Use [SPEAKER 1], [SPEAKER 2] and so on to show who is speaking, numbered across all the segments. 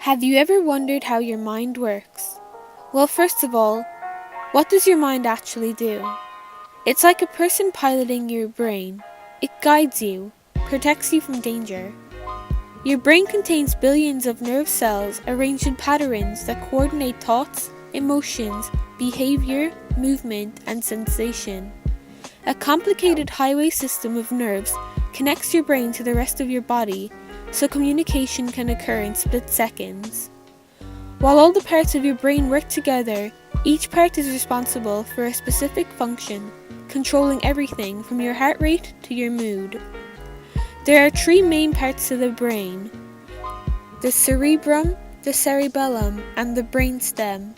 [SPEAKER 1] Have you ever wondered how your mind works? Well, first of all, what does your mind actually do? It's like a person piloting your brain. It guides you, protects you from danger. Your brain contains billions of nerve cells arranged in patterns that coordinate thoughts, emotions, behavior, movement, and sensation. A complicated highway system of nerves connects your brain to the rest of your body, so communication can occur in split seconds. While all the parts of your brain work together, each part is responsible for a specific function, controlling everything from your heart rate to your mood. There are three main parts to the brain: the cerebrum, the cerebellum, and the brainstem.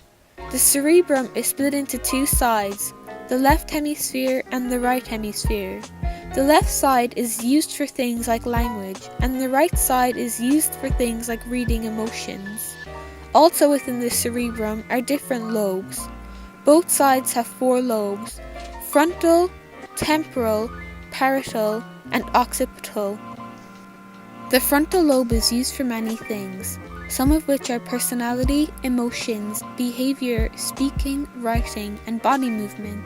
[SPEAKER 1] The cerebrum is split into two sides, the left hemisphere and the right hemisphere. The left side is used for things like language, and the right side is used for things like reading emotions. Also within the cerebrum are different lobes. Both sides have 4 lobes: frontal, temporal, parietal, and occipital. The frontal lobe is used for many things, some of which are personality, emotions, behavior, speaking, writing, and body movement.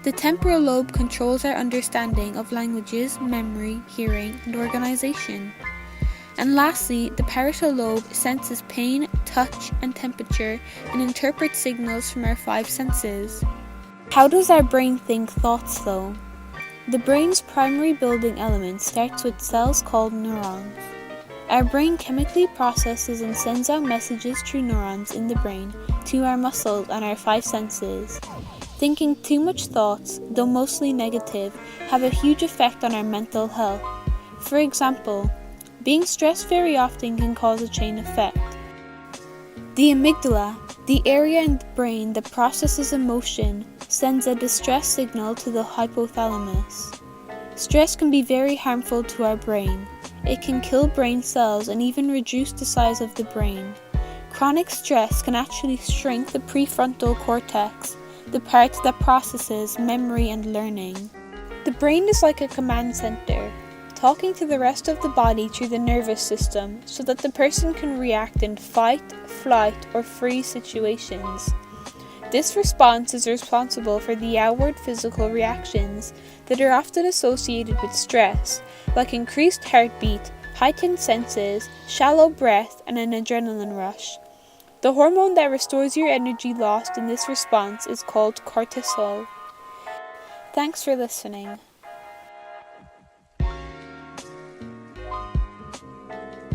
[SPEAKER 1] The temporal lobe controls our understanding of languages, memory, hearing, and organization. And lastly, the parietal lobe senses pain, touch, and temperature and interprets signals from our 5 senses. How does our brain think thoughts though? The brain's primary building element starts with cells called neurons. Our brain chemically processes and sends out messages through neurons in the brain to our muscles and our 5 senses. Thinking too much thoughts, though mostly negative, have a huge effect on our mental health. For example, being stressed very often can cause a chain effect. The amygdala, the area in the brain that processes emotion, sends a distress signal to the hypothalamus. Stress can be very harmful to our brain. It can kill brain cells and even reduce the size of the brain. Chronic stress can actually shrink the prefrontal cortex, the part that processes memory and learning. The brain is like a command center, talking to the rest of the body through the nervous system so that the person can react in fight, flight, or freeze situations. This response is responsible for the outward physical reactions that are often associated with stress, like increased heartbeat, heightened senses, shallow breath, and an adrenaline rush. The hormone that restores your energy lost in this response is called cortisol. Thanks for listening.